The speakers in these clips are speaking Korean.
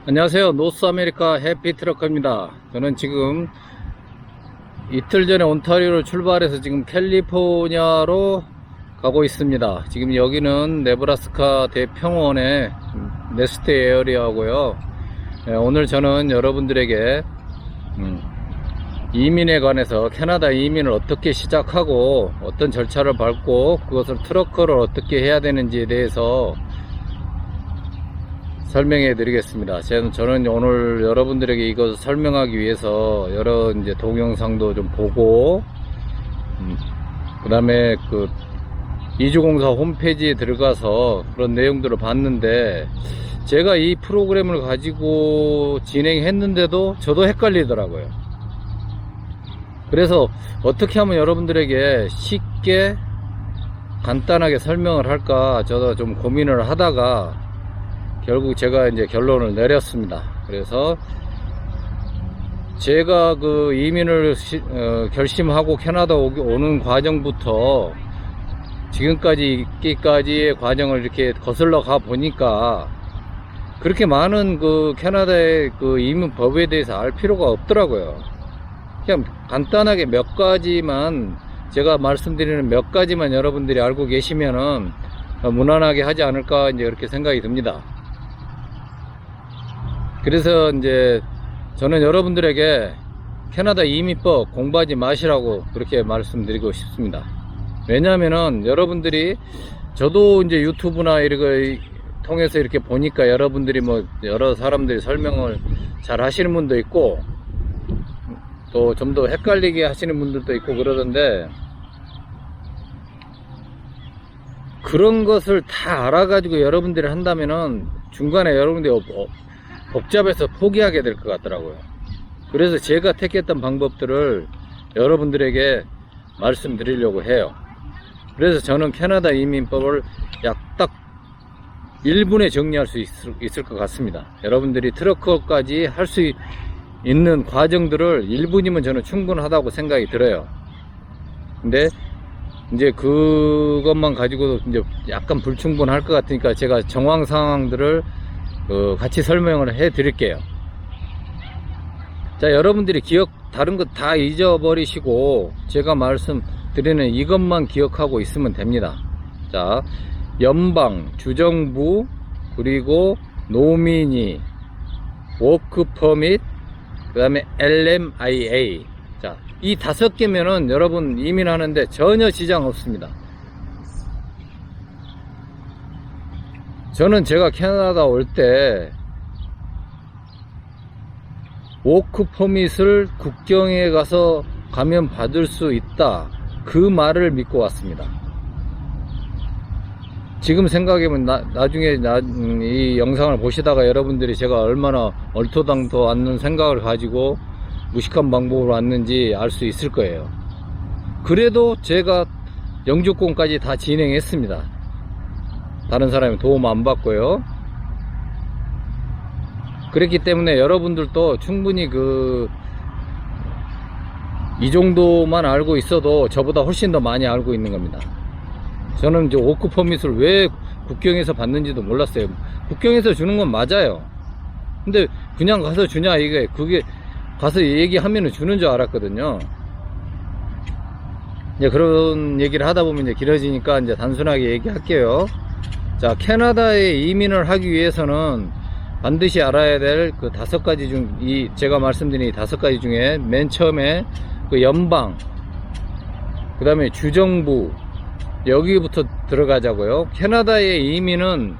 안녕하세요. 노스 아메리카 해피트럭커입니다. 저는 지금 이틀 전에 온타리오를 출발해서 지금 캘리포니아로 가고 있습니다. 지금 여기는 네브라스카 대평원의 네스트 에어리어고요. 오늘 저는 여러분들에게 이민에 관해서 캐나다 이민을 어떻게 시작하고 어떤 절차를 밟고 그것을 트럭커를 어떻게 해야 되는지에 대해서 설명해 드리겠습니다. 저는 오늘 여러분들에게 이것을 설명하기 위해서 여러 이제 동영상도 좀 보고, 그 다음에 그 이주공사 홈페이지에 들어가서 그런 내용들을 봤는데, 제가 이 프로그램을 가지고 진행했는데도 저도 헷갈리더라고요. 그래서 어떻게 하면 여러분들에게 쉽게 간단하게 설명을 할까 저도 좀 고민을 하다가 결국 제가 이제 결론을 내렸습니다. 그래서 제가 그 이민을 결심하고 캐나다 오는 과정부터 지금까지 있기까지의 과정을 이렇게 거슬러 가 보니까 그렇게 많은 그 캐나다의 그 이민 법에 대해서 알 필요가 없더라고요. 그냥 간단하게 몇 가지만, 제가 말씀드리는 몇 가지만 여러분들이 알고 계시면은 무난하게 하지 않을까 이제 그렇게 생각이 듭니다. 그래서 이제 저는 여러분들에게 캐나다 이민법 공부하지 마시라고 그렇게 말씀드리고 싶습니다. 왜냐하면은 여러분들이, 저도 이제 유튜브나 이런 거 통해서 이렇게 보니까 여러분들이 뭐 여러 사람들이 설명을 잘 하시는 분도 있고 또 좀 더 헷갈리게 하시는 분들도 있고 그러던데, 그런 것을 다 알아가지고 여러분들이 한다면은 중간에 여러분들이 복잡해서 포기하게 될 것 같더라고요. 그래서 제가 택했던 방법들을 여러분들에게 말씀드리려고 해요. 그래서 저는 캐나다 이민법을 약 딱 1분에 정리할 수 있을 것 같습니다. 여러분들이 트럭커까지 할 수 있는 과정들을 1분이면 저는 충분하다고 생각이 들어요. 근데 이제 그것만 가지고도 이제 약간 불충분할 것 같으니까 제가 정황 상황들을 같이 설명을 해 드릴게요. 자, 여러분들이 다른 것 다 잊어버리시고 제가 말씀드리는 이것만 기억하고 있으면 됩니다. 자, 연방, 주정부, 그리고 노미니, 워크 퍼밋, 그 다음에 LMIA. 자, 이 5개면은 여러분 이민하는데 전혀 지장 없습니다. 저는 제가 캐나다 올 때 워크 퍼밋을 국경에 가서 가면 받을 수 있다, 그 말을 믿고 왔습니다. 지금 생각해보면 나중에 이 영상을 보시다가 여러분들이 제가 얼마나 얼토당토 않는 생각을 가지고 무식한 방법으로 왔는지 알 수 있을 거예요. 그래도 제가 영주권까지 다 진행했습니다. 다른 사람이 도움 안 받고요. 그랬기 때문에 여러분들도 충분히 이 정도만 알고 있어도 저보다 훨씬 더 많이 알고 있는 겁니다. 저는 이제 워크 퍼밋을 왜 국경에서 받는지도 몰랐어요. 국경에서 주는 건 맞아요. 근데 그냥 가서 주냐, 그게 가서 얘기하면은 주는 줄 알았거든요. 이제 그런 얘기를 하다 보면 이제 길어지니까 이제 단순하게 얘기할게요. 자, 캐나다에 이민을 하기 위해서는 반드시 알아야 될 그 5가지 중, 제가 말씀드린 이 5가지 중에 맨 처음에 그 연방, 그 다음에 주정부, 여기부터 들어가자고요. 캐나다의 이민은,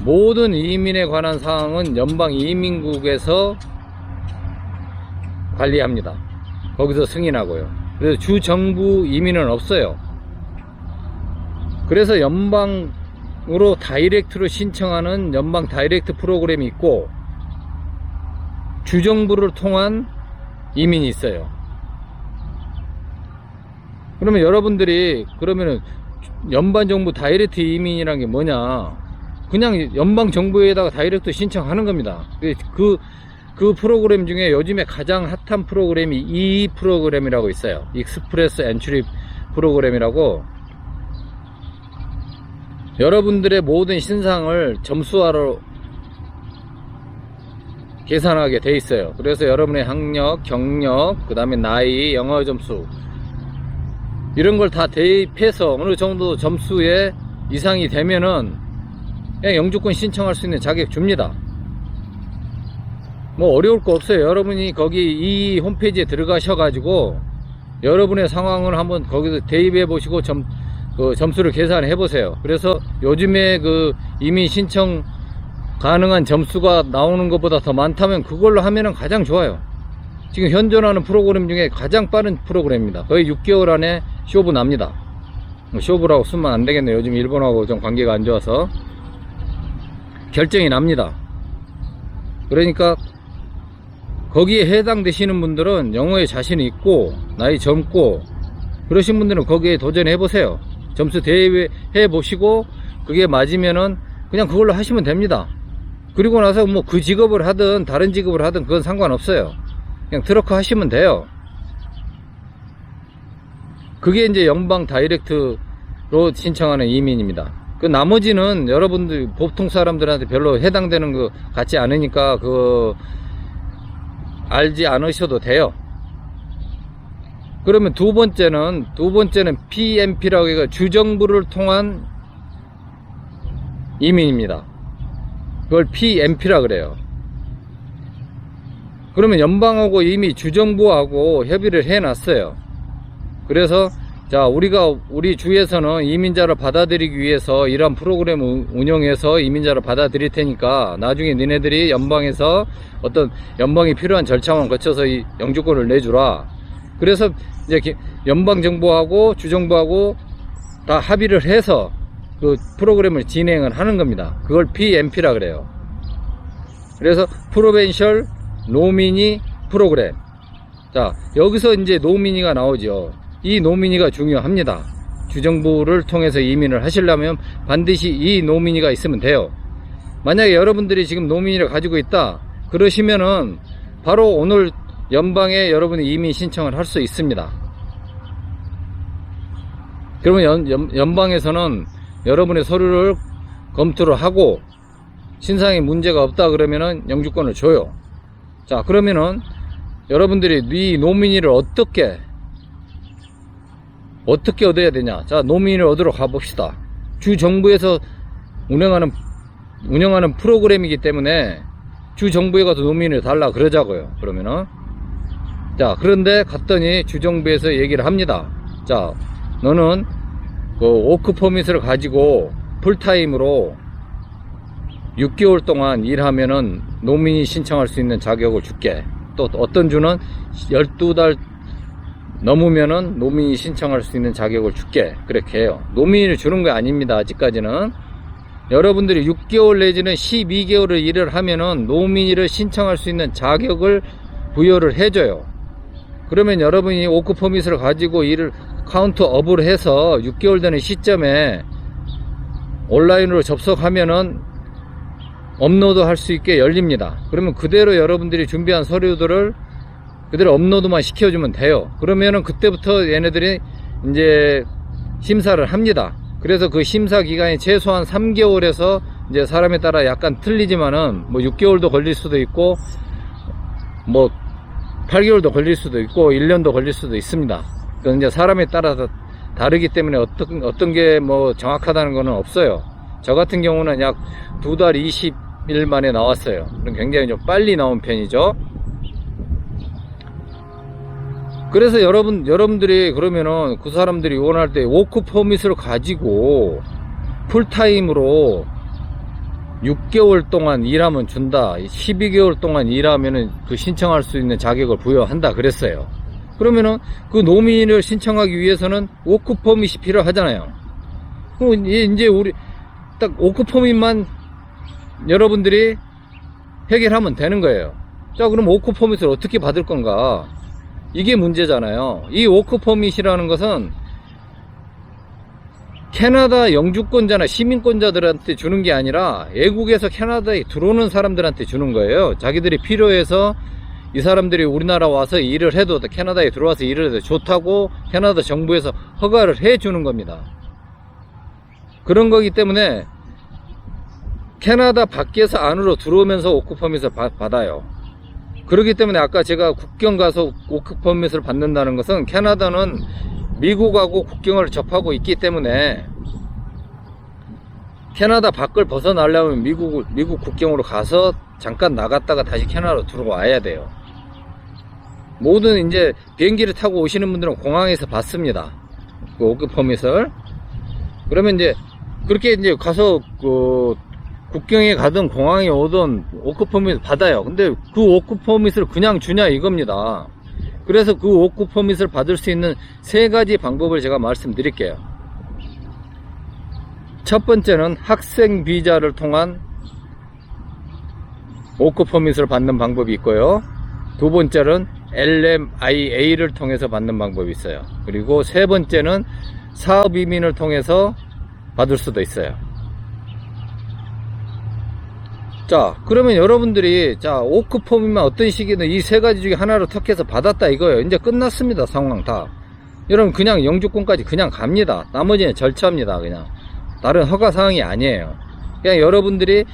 모든 이민에 관한 사항은 연방 이민국에서 관리합니다. 거기서 승인하고요. 그래서 주정부 이민은 없어요. 그래서 연방으로 다이렉트로 신청하는 연방 다이렉트 프로그램이 있고, 주정부를 통한 이민이 있어요. 그러면 여러분들이, 그러면은 연방정부 다이렉트 이민이란 게 뭐냐, 그냥 연방정부에다가 다이렉트 신청하는 겁니다. 그 프로그램 중에 요즘에 가장 핫한 프로그램이 이 프로그램이라고 있어요. 익스프레스 엔트리 프로그램이라고. 여러분들의 모든 신상을 점수화로 계산하게 돼 있어요. 그래서 여러분의 학력, 경력, 그 다음에 나이, 영어 점수 이런 걸 다 대입해서 어느 정도 점수에 이상이 되면은 그냥 영주권 신청할 수 있는 자격 줍니다. 뭐 어려울 거 없어요. 여러분이 거기 이 홈페이지에 들어가셔 가지고 여러분의 상황을 한번 거기서 대입해 보시고 그 점수를 계산해 보세요. 그래서 요즘에 그 이민 신청 가능한 점수가 나오는 것보다 더 많다면 그걸로 하면은 가장 좋아요. 지금 현존하는 프로그램 중에 가장 빠른 프로그램입니다. 거의 6개월 안에 쇼부 납니다. 쇼부라고 쓰면 안 되겠네요. 요즘 일본하고 좀 관계가 안 좋아서 결정이 납니다. 그러니까 거기에 해당되시는 분들은 영어에 자신이 있고 나이 젊고 그러신 분들은 거기에 도전해 보세요. 점수 대입해 보시고 그게 맞으면은 그냥 그걸로 하시면 됩니다. 그리고 나서 뭐 그 직업을 하든 다른 직업을 하든 그건 상관없어요. 그냥 트러커 하시면 돼요. 그게 이제 연방 다이렉트로 신청하는 이민입니다. 그 나머지는 여러분들 보통 사람들한테 별로 해당되는 거 같지 않으니까 그 알지 않으셔도 돼요. 그러면 두 번째는 PMP라고 해서 주정부를 통한 이민입니다. 그걸 PMP라 그래요. 그러면 연방하고 이미 주정부하고 협의를 해 놨어요. 그래서 자, 우리 주에서는 이민자를 받아들이기 위해서 이런 프로그램을 운영해서 이민자를 받아들일 테니까 나중에 니네들이 연방에서 어떤 연방이 필요한 절차만 거쳐서 이 영주권을 내주라. 그래서 이제 연방 정부하고 주정부하고 다 합의를 해서 그 프로그램을 진행을 하는 겁니다. 그걸 PMP라 그래요. 그래서 프로벤셜 노미니 프로그램. 자, 여기서 이제 노미니가 나오죠. 이 노미니가 중요합니다. 주정부를 통해서 이민을 하시려면 반드시 이 노미니가 있으면 돼요. 만약에 여러분들이 지금 노미니를 가지고 있다 그러시면은 바로 오늘 연방에 여러분이 이민 신청을 할 수 있습니다. 그러면 연방에서는 여러분의 서류를 검토를 하고 신상에 문제가 없다 그러면은 영주권을 줘요. 자, 그러면은 여러분들이 이 노미니를 어떻게 얻어야 되냐? 자, 노미니를 얻으러 가봅시다. 주정부에서 운영하는 프로그램이기 때문에 주정부에 가서 노미니를 달라 그러자고요. 그러면은 자, 그런데 갔더니 주정부에서 얘기를 합니다. 자, 너는 그 워크 퍼밋을 가지고 풀타임으로 6개월 동안 일하면은 노미니 신청할 수 있는 자격을 줄게. 또 어떤 주는 12달 넘으면은 노미니 신청할 수 있는 자격을 줄게. 그렇게 해요. 노미니를 주는 거 아닙니다. 아직까지는. 여러분들이 6개월 내지는 12개월을 일을 하면은 노미니를 신청할 수 있는 자격을 부여를 해줘요. 그러면 여러분이 워크 퍼밋을 가지고 일을 카운트 업을 해서 6개월 되는 시점에 온라인으로 접속하면은 업로드 할 수 있게 열립니다. 그러면 그대로 여러분들이 준비한 서류들을 그대로 업로드만 시켜주면 돼요. 그러면은 그때부터 얘네들이 이제 심사를 합니다. 그래서 그 심사 기간이 최소한 3개월에서 이제 사람에 따라 약간 틀리지만은 뭐 6개월도 걸릴 수도 있고 뭐 8개월도 걸릴 수도 있고 1년도 걸릴 수도 있습니다. 그건 이제 사람에 따라서 다르기 때문에 어떤 게 뭐 정확하다는 거는 없어요. 저 같은 경우는 약 2달 20일 만에 나왔어요. 그럼 굉장히 좀 빨리 나온 편이죠. 그래서 여러분들이 그러면은 그 사람들이 원할 때 워크 퍼밋을 가지고 풀타임으로 6개월 동안 일하면 준다. 12개월 동안 일하면은 그 신청할 수 있는 자격을 부여한다 그랬어요. 그러면은 그 노민을 신청하기 위해서는 워크 퍼밋이 필요하잖아요. 그럼 이제 우리 딱 워크 퍼밋만 여러분들이 해결하면 되는 거예요. 자, 그럼 워크 퍼밋을 어떻게 받을 건가? 이게 문제잖아요. 이 워크 퍼밋이라는 것은 캐나다 영주권자나 시민권자들한테 주는 게 아니라 외국에서 캐나다에 들어오는 사람들한테 주는 거예요. 자기들이 필요해서 이 사람들이 우리나라 와서 일을 해도 캐나다에 들어와서 일을 해도 좋다고 캐나다 정부에서 허가를 해 주는 겁니다. 그런 거기 때문에 캐나다 밖에서 안으로 들어오면서 워크 퍼밋을 받아요. 그렇기 때문에 아까 제가 국경 가서 워크 퍼밋을 받는다는 것은 캐나다는 미국하고 국경을 접하고 있기 때문에 캐나다 밖을 벗어나려면 미국 국경으로 가서 잠깐 나갔다가 다시 캐나다로 들어와야 돼요. 모든 이제 비행기를 타고 오시는 분들은 공항에서 받습니다. 그 워크 퍼밋을. 그러면 이제 그렇게 이제 가서 그 국경에 가든 공항에 오든 워크 퍼밋을 받아요. 근데 그 워크 퍼밋을 그냥 주냐 이겁니다. 그래서 그 워크 퍼밋을 받을 수 있는 3가지 방법을 제가 말씀드릴게요. 첫 번째는 학생 비자를 통한 워크 퍼밋을 받는 방법이 있고요. 두 번째는 LMIA를 통해서 받는 방법이 있어요. 그리고 세 번째는 사업 이민을 통해서 받을 수도 있어요. 자, 그러면 여러분들이 워크 퍼밋만 어떤 시기든 이 3가지 중에 하나로 택해서 받았다 이거예요. 이제 끝났습니다. 상황 다. 여러분 그냥 영주권까지 그냥 갑니다. 나머지는 절차입니다. 그냥 다른 허가 사항이 아니에요. 그냥 여러분들이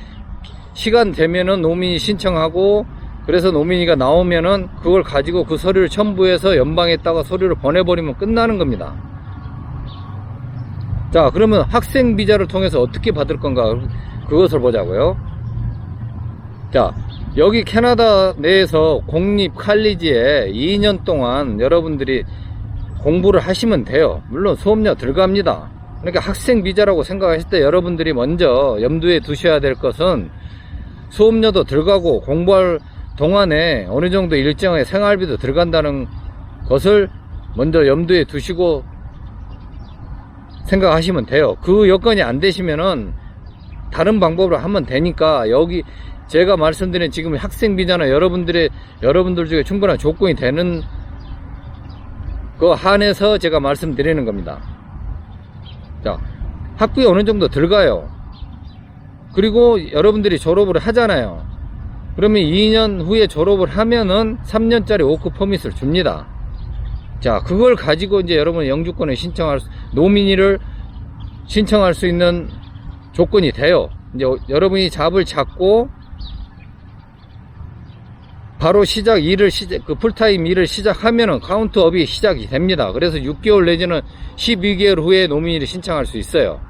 시간 되면은 노민이 신청하고, 그래서 노민이가 나오면은 그걸 가지고 그 서류를 첨부해서 연방에다가 서류를 보내버리면 끝나는 겁니다. 자, 그러면 학생 비자를 통해서 어떻게 받을 건가, 그것을 보자고요. 자, 여기 캐나다 내에서 공립 칼리지에 2년 동안 여러분들이 공부를 하시면 돼요. 물론 수업료 들어갑니다. 그러니까 학생 비자라고 생각하실 때 여러분들이 먼저 염두에 두셔야 될 것은 수업료도 들어가고 공부할 동안에 어느 정도 일정의 생활비도 들어간다는 것을 먼저 염두에 두시고 생각하시면 돼요. 그 여건이 안 되시면은 다른 방법으로 하면 되니까, 여기 제가 말씀드린 지금 학생 비자는 여러분들 중에 충분한 조건이 되는 그 한해서 제가 말씀드리는 겁니다. 자, 학비에 어느 정도 들어가요. 그리고 여러분들이 졸업을 하잖아요. 그러면 2년 후에 졸업을 하면은 3년짜리 워크 퍼밋을 줍니다. 자, 그걸 가지고 이제 여러분 영주권을 노민이를 신청할 수 있는 조건이 돼요. 이제 여러분이 잡을 잡고 바로 그 풀타임 일을 시작하면은 카운트업이 시작이 됩니다. 그래서 6개월 내지는 12개월 후에 노민이를 신청할 수 있어요.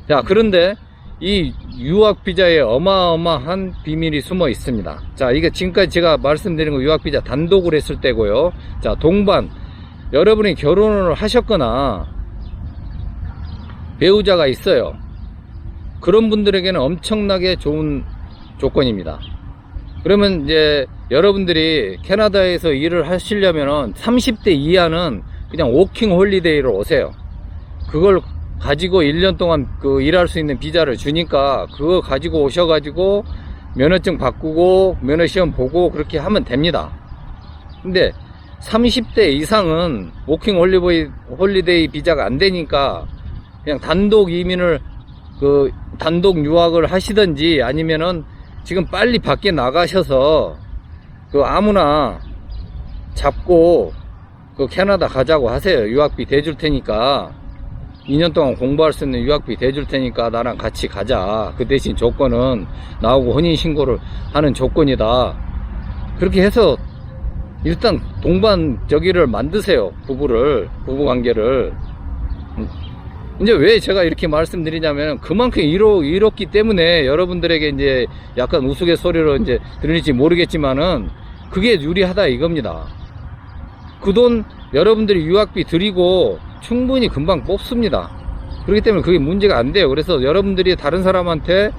자, 그런데 이 유학 비자에 어마어마한 비밀이 숨어 있습니다. 자, 이게 지금까지 제가 말씀드린 거 유학 비자 단독으로 했을 때고요. 자, 동반, 여러분이 결혼을 하셨거나 배우자가 있어요. 그런 분들에게는 엄청나게 좋은 조건입니다. 그러면 이제 여러분들이 캐나다에서 일을 하시려면은 30대 이하는 그냥 워킹 홀리데이로 오세요. 그걸 가지고 1년 동안 일할 수 있는 비자를 주니까 그거 가지고 오셔가지고 면허증 바꾸고 면허 시험 보고 그렇게 하면 됩니다. 근데 30대 이상은 워킹 홀리데이 비자가 안 되니까 그냥 단독 이민을 단독 유학을 하시든지, 아니면은 지금 빨리 밖에 나가셔서 아무나 잡고 캐나다 가자고 하세요. 유학비 대줄 테니까, 2년 동안 공부할 수 있는 유학비 대줄 테니까 나랑 같이 가자. 그 대신 조건은 나하고 혼인신고를 하는 조건이다. 그렇게 해서 일단 동반 저기를 만드세요. 부부관계를. 이제 왜 제가 이렇게 말씀드리냐면, 그만큼 이렇기 때문에 여러분들에게 이제 약간 우스갯소리로 이제 들릴지 모르겠지만은 그게 유리하다 이겁니다. 그 돈 여러분들이 유학비 드리고 충분히 금방 뽑습니다. 그렇기 때문에 그게 문제가 안 돼요. 그래서 여러분들이 다른 사람한테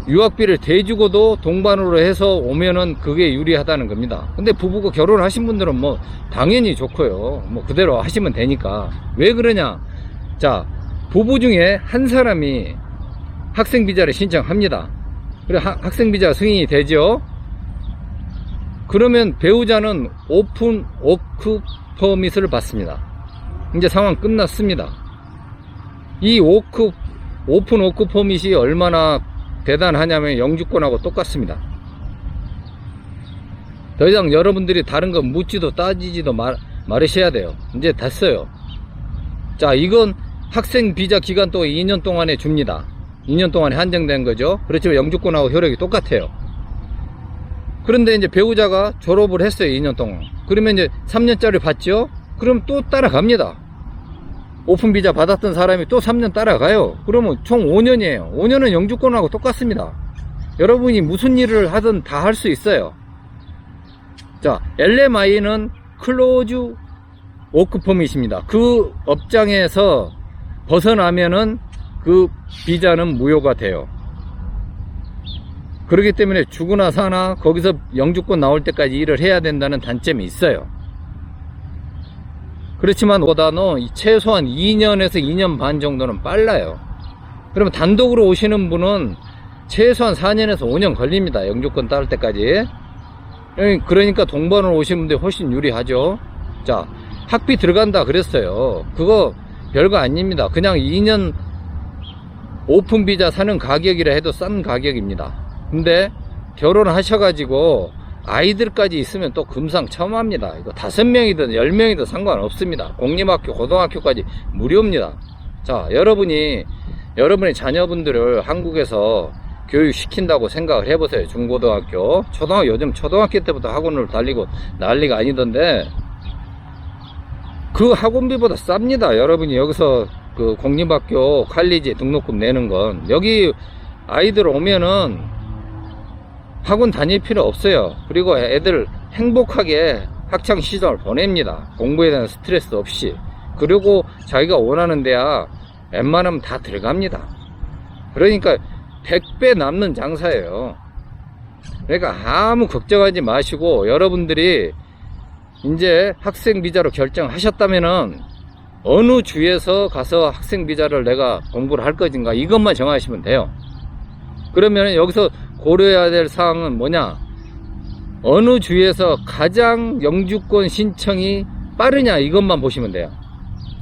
유학비를 대주고도 동반으로 해서 오면은 그게 유리하다는 겁니다. 근데 부부가 결혼하신 분들은 뭐 당연히 좋고요. 뭐 그대로 하시면 되니까. 왜 그러냐? 자, 부부 중에 한 사람이 학생 비자를 신청합니다. 그래, 학생 비자 승인이 되죠. 그러면 배우자는 오픈 워크 퍼밋을 받습니다. 이제 상황 끝났습니다. 이 오픈 워크 퍼밋이 얼마나 대단하냐면 영주권하고 똑같습니다. 더 이상 여러분들이 다른 거 묻지도 따지지도 말으셔야 돼요. 이제 됐어요. 자, 이건 학생 비자 기간 또 2년 동안에 줍니다. 2년 동안에 한정된 거죠. 그렇지만 영주권하고 효력이 똑같아요. 그런데 이제 배우자가 졸업을 했어요. 2년 동안. 그러면 이제 3년짜리 받죠? 그럼 또 따라갑니다. 오픈 비자 받았던 사람이 또 3년 따라가요. 그러면 총 5년이에요. 5년은 영주권하고 똑같습니다. 여러분이 무슨 일을 하든 다 할 수 있어요. 자, LMI는 클로즈 워크 퍼밋입니다. 그 업장에서 벗어나면은 그 비자는 무효가 돼요. 그렇기 때문에 죽으나 사나 거기서 영주권 나올 때까지 일을 해야 된다는 단점이 있어요. 그렇지만 보다는 최소한 2년에서 2년 반 정도는 빨라요. 그러면 단독으로 오시는 분은 최소한 4년에서 5년 걸립니다. 영주권 따를 때까지. 그러니까 동반으로 오시는 분들이 훨씬 유리하죠. 자, 학비 들어간다 그랬어요. 그거 별거 아닙니다. 그냥 2년 오픈 비자 사는 가격이라 해도 싼 가격입니다. 근데 결혼하셔가지고 아이들까지 있으면 또 금상첨화입니다. 이거 5명이든 10명이든 상관없습니다. 공립학교, 고등학교까지 무료입니다. 자, 여러분의 자녀분들을 한국에서 교육시킨다고 생각을 해보세요. 중고등학교, 요즘 초등학교 때부터 학원을 달리고 난리가 아니던데 그 학원비보다 쌉니다. 여러분이 여기서 그 공립학교 칼리지 등록금 내는 건 여기 아이들 오면은 학원 다닐 필요 없어요. 그리고 애들 행복하게 학창 시절 보냅니다. 공부에 대한 스트레스 없이. 그리고 자기가 원하는 데야 웬만하면 다 들어갑니다. 그러니까 100배 남는 장사예요. 그러니까 아무 걱정하지 마시고 여러분들이 이제 학생 비자로 결정하셨다면은 어느 주에서 가서 학생 비자를 내가 공부를 할 것인가 이것만 정하시면 돼요. 그러면 여기서 고려해야 될 사항은 뭐냐? 어느 주에서 가장 영주권 신청이 빠르냐 이것만 보시면 돼요.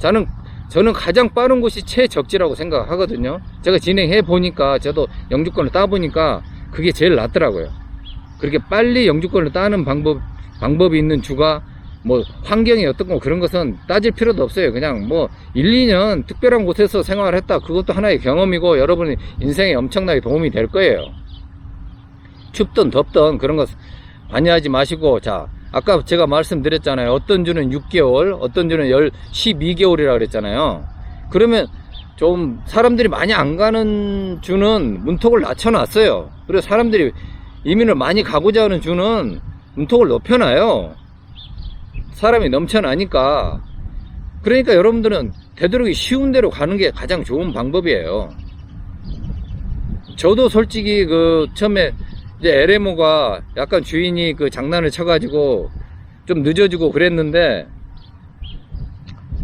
저는 가장 빠른 곳이 최적지라고 생각하거든요. 제가 진행해 보니까 저도 영주권을 따보니까 그게 제일 낫더라고요. 그렇게 빨리 영주권을 따는 방법이 있는 주가 뭐 환경이 어떤 거 그런 것은 따질 필요도 없어요. 그냥 뭐 1, 2년 특별한 곳에서 생활을 했다. 그것도 하나의 경험이고 여러분의 인생에 엄청나게 도움이 될 거예요. 춥든 덥든 그런 것 관여하지 마시고, 자, 아까 제가 말씀드렸잖아요. 어떤 주는 6개월, 어떤 주는 12개월이라 그랬잖아요. 그러면 좀 사람들이 많이 안 가는 주는 문턱을 낮춰놨어요. 그래서 사람들이 이민을 많이 가고자 하는 주는 문턱을 높여놔요. 사람이 넘쳐나니까. 그러니까 여러분들은 되도록 쉬운 데로 가는 게 가장 좋은 방법이에요. 저도 솔직히 처음에 이제 LMO가 약간 주인이 장난을 쳐가지고 좀 늦어지고 그랬는데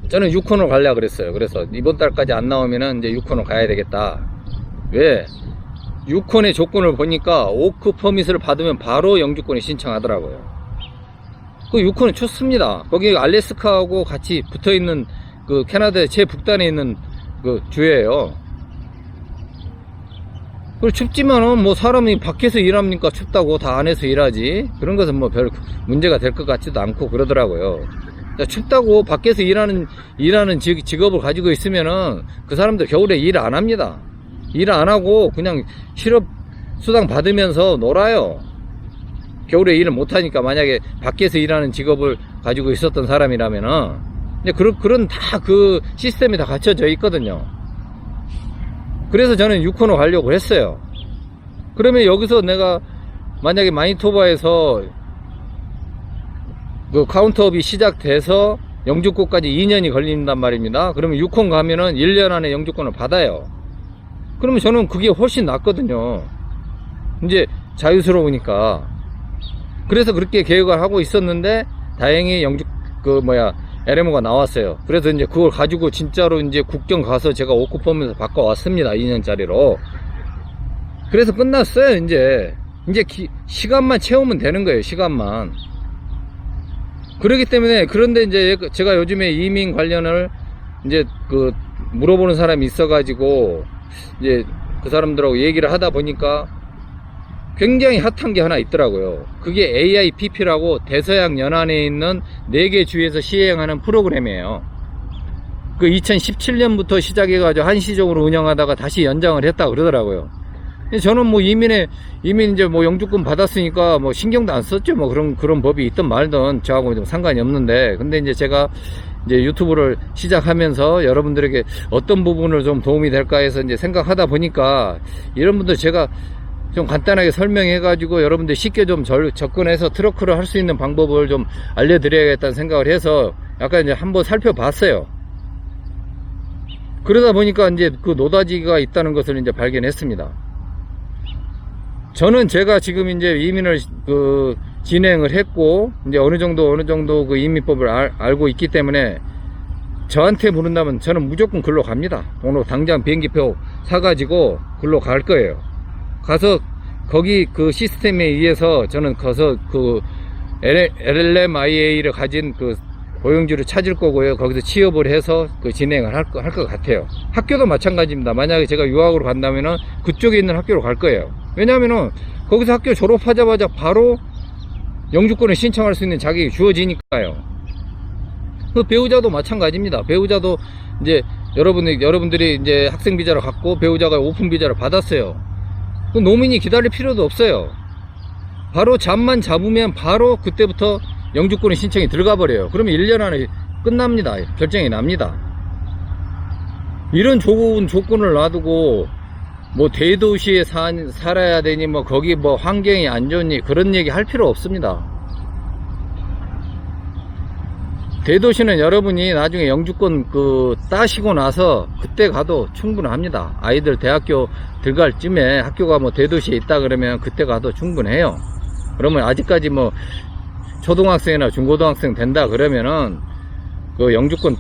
저는 6호로 가려고 그랬어요. 그래서 이번 달까지 안 나오면은 이제 6호로 가야 되겠다. 왜? 6호의 조건을 보니까 오크 퍼밋을 받으면 바로 영주권이 신청하더라고요. 그 6호는 춥습니다. 거기 알래스카하고 같이 붙어있는 캐나다의 제북단에 있는 주예요. 그리고 춥지만은 뭐 사람이 밖에서 일합니까? 춥다고 다 안에서 일하지. 그런 것은 뭐 별 문제가 될 것 같지도 않고 그러더라고요. 춥다고 밖에서 일하는 직업을 가지고 있으면은 그 사람들 겨울에 일 안 합니다. 일 안 하고 그냥 실업 수당 받으면서 놀아요. 겨울에 일을 못 하니까. 만약에 밖에서 일하는 직업을 가지고 있었던 사람이라면은 그런 다 시스템이 다 갖춰져 있거든요. 그래서 저는 6호로 가려고 했어요. 그러면 여기서 내가 만약에 마니토바에서 카운터업이 시작돼서 영주권까지 2년이 걸린단 말입니다. 그러면 6호 가면은 1년 안에 영주권을 받아요. 그러면 저는 그게 훨씬 낫거든요. 이제 자유스러우니까. 그래서 그렇게 계획을 하고 있었는데 다행히 LMO가 나왔어요. 그래서 이제 그걸 가지고 진짜로 이제 국경 가서 제가 오크펌에서 바꿔왔습니다. 2년짜리로. 그래서 끝났어요. 이제 시간만 채우면 되는 거예요. 시간만. 그렇기 때문에, 그런데 이제 제가 요즘에 이민 관련을 이제 물어보는 사람이 있어가지고 이제 그 사람들하고 얘기를 하다 보니까 굉장히 핫한 게 하나 있더라고요. 그게 AIPP라고 대서양 연안에 있는 4개 주에서 시행하는 프로그램이에요. 2017년부터 시작해가지고 한시적으로 운영하다가 다시 연장을 했다 그러더라고요. 저는 뭐 이민 이제 뭐 영주권 받았으니까 뭐 신경도 안 썼죠. 뭐 그런 법이 있든 말든 저하고 좀 상관이 없는데, 근데 이제 제가 이제 유튜브를 시작하면서 여러분들에게 어떤 부분을 좀 도움이 될까 해서 이제 생각하다 보니까 이런 분들 제가 좀 간단하게 설명해 가지고 여러분들 쉽게 좀 접근해서 트럭크를 할 수 있는 방법을 좀 알려드려야겠다는 생각을 해서 약간 이제 한번 살펴봤어요. 그러다 보니까 이제 그 노다지가 있다는 것을 이제 발견했습니다. 저는 제가 지금 이제 이민을 진행을 했고 이제 어느 정도 그 이민법을 알고 있기 때문에 저한테 물은다면 저는 무조건 글로 갑니다. 오늘 당장 비행기표 사가지고 글로 갈 거예요. 가서 거기 그 시스템에 의해서 저는 가서 그 LMIA를 가진 그 고용주를 찾을 거고요. 거기서 취업을 해서 그 진행을 할 것 같아요. 학교도 마찬가지입니다. 만약에 제가 유학으로 간다면은 그쪽에 있는 학교로 갈 거예요. 왜냐면은 거기서 학교 졸업하자마자 바로 영주권을 신청할 수 있는 자격이 주어지니까요. 그 배우자도 마찬가지입니다. 배우자도 이제 여러분들이 이제 학생 비자를 갖고 배우자가 오픈 비자를 받았어요. 그 노민이 기다릴 필요도 없어요. 바로 잠만 잡으면 바로 그때부터 영주권의 신청이 들어가 버려요. 그러면 1년 안에 끝납니다. 결정이 납니다. 이런 좋은 조건을 놔두고 뭐 대도시에 살아야 되니 뭐 거기 뭐 환경이 안 좋니 그런 얘기 할 필요 없습니다. 대도시는 여러분이 나중에 영주권 따시고 나서 그때 가도 충분합니다. 아이들 대학교 들어갈 쯤에 학교가 뭐 대도시에 있다 그러면 그때 가도 충분해요. 그러면 아직까지 뭐 초등학생이나 중고등학생 된다 그러면은 그 영주권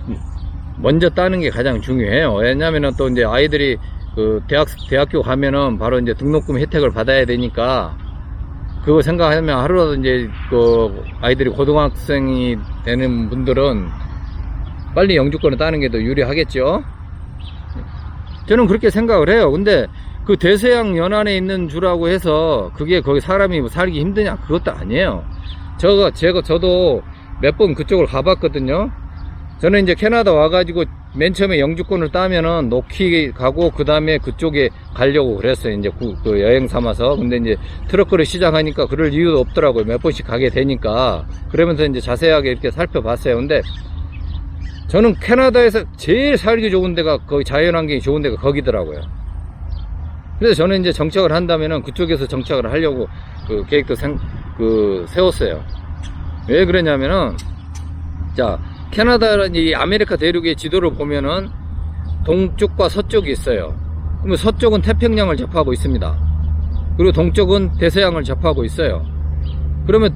먼저 따는 게 가장 중요해요. 왜냐면은 또 이제 아이들이 그 대학교 가면은 바로 이제 등록금 혜택을 받아야 되니까 그거 생각하면 하루라도 이제 그 아이들이 고등학생이 되는 분들은 빨리 영주권을 따는 게 더 유리하겠죠. 저는 그렇게 생각을 해요. 근데 그 대서양 연안에 있는 주라고 해서 그게 거기 사람이 살기 힘드냐? 그것도 아니에요. 저도 몇 번 그쪽을 가봤거든요. 저는 이제 캐나다 와가지고 맨 처음에 영주권을 따면은 노키 가고 그 다음에 그쪽에 가려고 그랬어요. 이제 그 여행 삼아서. 근데 이제 트럭크를 시작하니까 그럴 이유도 없더라고요. 몇 번씩 가게 되니까. 그러면서 이제 자세하게 이렇게 살펴봤어요. 근데 저는 캐나다에서 제일 살기 좋은 데가 거기 자연환경이 좋은 데가 거기더라고요. 그래서 저는 이제 정착을 한다면은 그쪽에서 정착을 하려고 그 계획도 세웠어요. 왜 그러냐면은 자, 캐나다는 이 아메리카 대륙의 지도를 보면은 동쪽과 서쪽이 있어요. 그러면 서쪽은 태평양을 접하고 있습니다. 그리고 동쪽은 대서양을 접하고 있어요. 그러면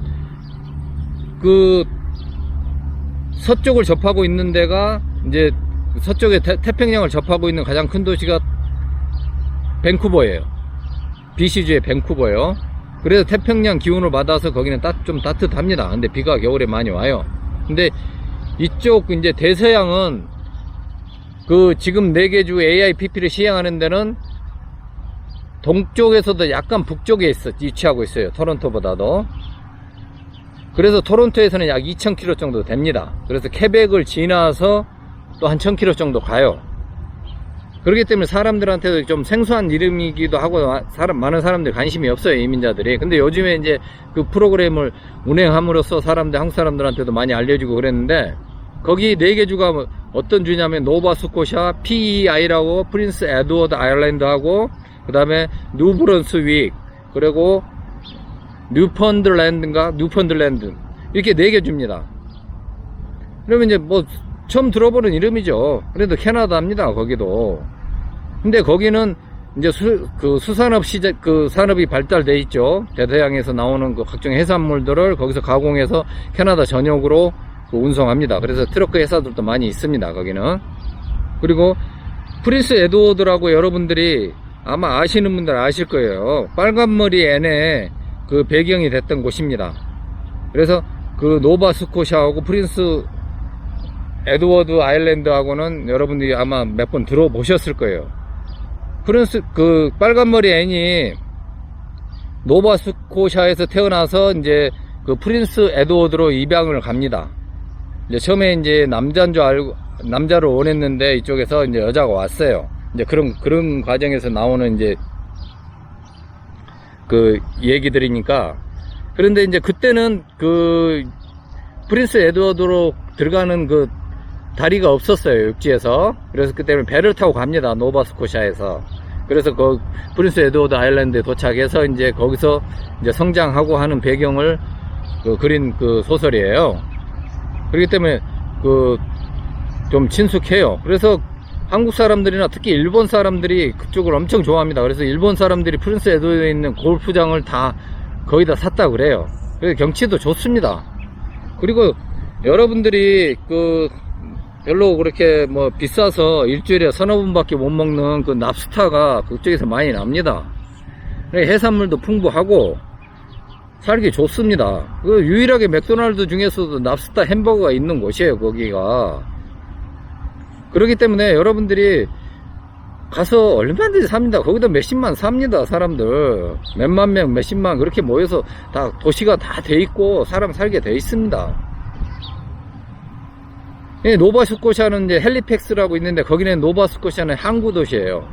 그 서쪽을 접하고 있는 데가 이제 서쪽에 태평양을 접하고 있는 가장 큰 도시가 밴쿠버예요. BC주의 밴쿠버예요. 그래서 태평양 기운을 받아서 거기는 좀 따뜻합니다. 근데 비가 겨울에 많이 와요. 근데 이쪽 이제 대서양은 그 지금 4개 주 AIPP를 시행하는 데는 동쪽에서도 약간 북쪽에 위치하고 있어요. 토론토보다도. 그래서 토론토에서는 약 2000km 정도 됩니다. 그래서 케벡을 지나서 또 한 1000km 정도 가요. 그렇기 때문에 사람들한테도 좀 생소한 이름이기도 하고 많은 사람들이 관심이 없어요, 이민자들이. 근데 요즘에 이제 그 프로그램을 운행함으로써 한국 사람들한테도 많이 알려지고 그랬는데, 거기 4개 주가 어떤 주냐면 노바스코샤, PEI라고 프린스 에드워드 아일랜드하고 그 다음에 뉴브런스윅, 그리고 뉴펀들랜드 이렇게 4개 줍니다. 그러면 이제 뭐 처음 들어보는 이름이죠. 그래도 캐나다입니다, 거기도. 근데 거기는 이제 수산업 산업이 발달돼 있죠. 대서양에서 나오는 그 각종 해산물들을 거기서 가공해서 캐나다 전역으로 운송합니다. 그래서 트럭크 회사들도 많이 있습니다, 거기는. 그리고 프린스 에드워드라고 여러분들이 아마 아시는 분들 아실 거예요. 빨간머리 앤의 그 배경이 됐던 곳입니다. 그래서 그 노바스코샤하고 프린스 에드워드 아일랜드하고는 여러분들이 아마 몇 번 들어보셨을 거예요. 그 빨간머리 앤이 노바스코샤에서 태어나서 이제 그 프린스 에드워드로 입양을 갑니다. 이제 처음에 이제 남자인 줄 알고 남자를 원했는데 이쪽에서 이제 여자가 왔어요. 이제 그런 과정에서 나오는 이제 그 얘기들이니까. 그런데 이제 그때는 그 프린스 에드워드로 들어가는 그 다리가 없었어요, 육지에서. 그래서 그때는 배를 타고 갑니다, 노바스코샤에서. 그래서 그 프린스 에드워드 아일랜드에 도착해서 이제 거기서 이제 성장하고 하는 배경을 그린 그 소설이에요. 그렇기 때문에 그 좀 친숙해요. 그래서 한국 사람들이나 특히 일본 사람들이 그쪽을 엄청 좋아합니다. 그래서 일본 사람들이 프린스 에드워드에 있는 골프장을 다 거의 다 샀다 그래요. 그래서 경치도 좋습니다. 그리고 여러분들이 그 별로 그렇게 뭐 비싸서 일주일에 서너 번밖에 못 먹는 그 랍스타가 그쪽에서 많이 납니다. 해산물도 풍부하고 살기 좋습니다. 그 유일하게 맥도날드 중에서도 랍스타 햄버거가 있는 곳이에요, 거기가. 그렇기 때문에 여러분들이 가서 얼마든지 삽니다. 거기다 몇십만 삽니다, 사람들. 몇만 명, 몇십만 그렇게 모여서 다 도시가 다 돼 있고 사람 살게 돼 있습니다. 노바스코샤는 이제 헬리팩스라고 있는데 거기는 노바스코샤는 항구 도시예요.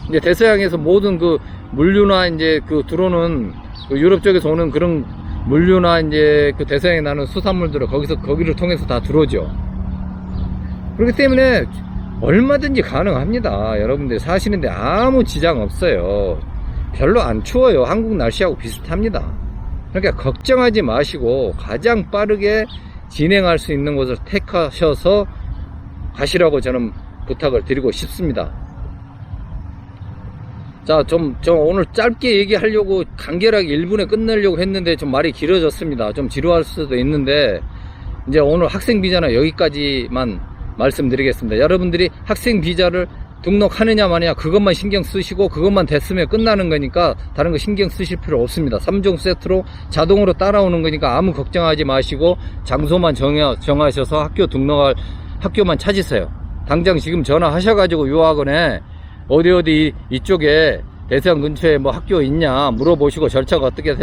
이제 대서양에서 모든 그 물류나 이제 그 들어오는 그 유럽 쪽에서 오는 그런 물류나 이제 그 대서양에 나는 수산물들을 거기를 통해서 다 들어오죠. 그렇기 때문에 얼마든지 가능합니다. 여러분들 사시는데 아무 지장 없어요. 별로 안 추워요. 한국 날씨하고 비슷합니다. 그러니까 걱정하지 마시고 가장 빠르게 진행할 수 있는 곳을 택하셔서 가시라고 저는 부탁을 드리고 싶습니다. 자, 좀 오늘 짧게 얘기하려고 간결하게 1분에 끝내려고 했는데 좀 말이 길어졌습니다. 좀 지루할 수도 있는데 이제 오늘 학생 비자는 여기까지만 말씀드리겠습니다. 여러분들이 학생 비자를 등록하느냐 마느냐 그것만 신경 쓰시고 그것만 됐으면 끝나는 거니까 다른 거 신경 쓰실 필요 없습니다. 3종 세트로 자동으로 따라오는 거니까 아무 걱정하지 마시고 장소만 정하셔서 학교 등록할 학교만 찾으세요. 당장 지금 전화하셔가지고 유학원에 어디 이쪽에 대서양 근처에 뭐 학교 있냐 물어보시고 절차가 어떻게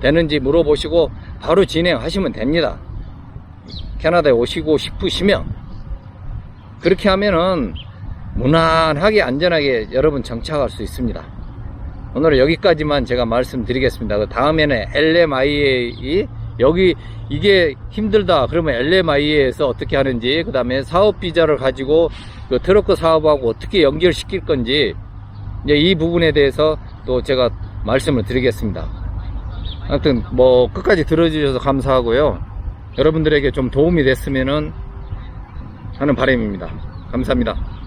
되는지 물어보시고 바로 진행하시면 됩니다. 캐나다에 오시고 싶으시면. 그렇게 하면은 무난하게 안전하게 여러분 정착할 수 있습니다. 오늘은 여기까지만 제가 말씀드리겠습니다. 그 다음에는 LMIA 여기 이게 힘들다 그러면 LMIA에서 어떻게 하는지, 그 다음에 사업 비자를 가지고 그 트러크 사업하고 어떻게 연결시킬 건지 이제 이 부분에 대해서 또 제가 말씀을 드리겠습니다. 하여튼 뭐 끝까지 들어주셔서 감사하고요. 여러분들에게 좀 도움이 됐으면은 하는 바람입니다. 감사합니다.